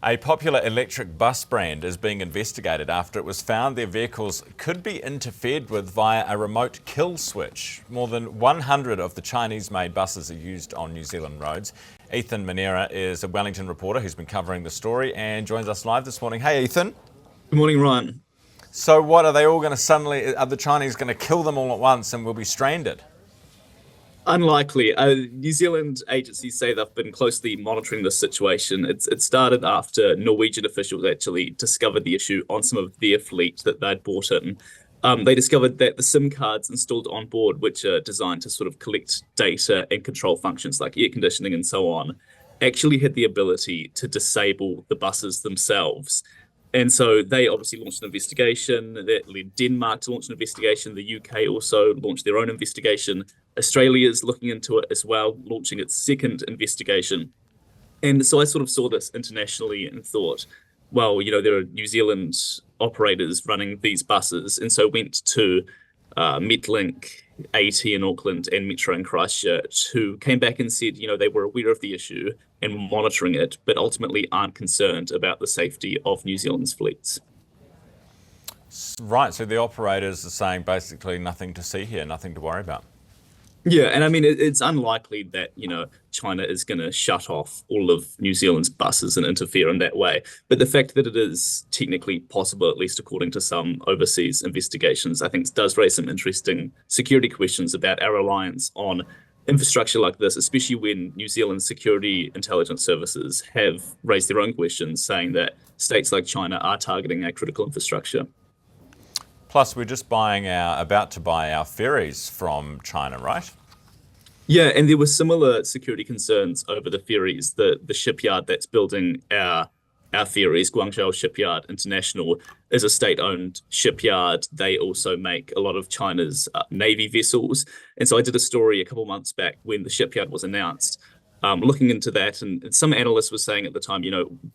A popular electric bus brand is being investigated after it was found their vehicles could be interfered with via a remote kill switch. More than 100 of the Chinese-made buses are used on New Zealand roads. Ethan Manera is a Wellington reporter who's been covering the story and joins us live this morning. Hey, Ethan. Good morning, Ryan. So what, are they all going to are the Chinese going to kill them all at once and we'll be stranded? Unlikely. New Zealand agencies say they've been closely monitoring this situation. It started after Norwegian officials actually discovered the issue on some of their fleet that they'd bought in. They discovered that the SIM cards installed on board, which are designed to sort of collect data and control functions like air conditioning and so on, actually had the ability to disable the buses themselves. And so they obviously launched an investigation. That led Denmark to launch an investigation. The UK also launched their own investigation. Australia is looking into it as well, launching its second investigation. And so I sort of saw this internationally and thought, well, there are New Zealand operators running these buses. And so went to Metlink, AT in Auckland, and Metro in Christchurch, who came back and said, they were aware of the issue and were monitoring it, but ultimately aren't concerned about the safety of New Zealand's fleets. Right, so the operators are saying basically nothing to see here, nothing to worry about. Yeah, and I mean, it's unlikely that, China is going to shut off all of New Zealand's buses and interfere in that way. But the fact that it is technically possible, at least according to some overseas investigations, I think does raise some interesting security questions about our reliance on infrastructure like this, especially when New Zealand's security intelligence services have raised their own questions, saying that states like China are targeting our critical infrastructure. Plus, we're just about to buy our ferries from China, right? Yeah, and there were similar security concerns over the ferries. The shipyard that's building our ferries, Guangzhou Shipyard International, is a state-owned shipyard. They also make a lot of China's Navy vessels. And so I did a story a couple of months back when the shipyard was announced, looking into that. And some analysts were saying at the time,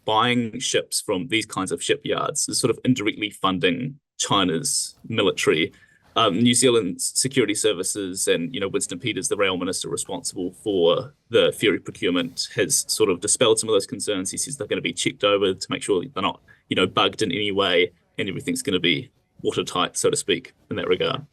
buying ships from these kinds of shipyards is sort of indirectly funding China's military. New Zealand's security services and, Winston Peters, the rail minister responsible for the ferry procurement, has sort of dispelled some of those concerns. He says they're going to be checked over to make sure they're not, bugged in any way, and everything's going to be watertight, so to speak, in that regard.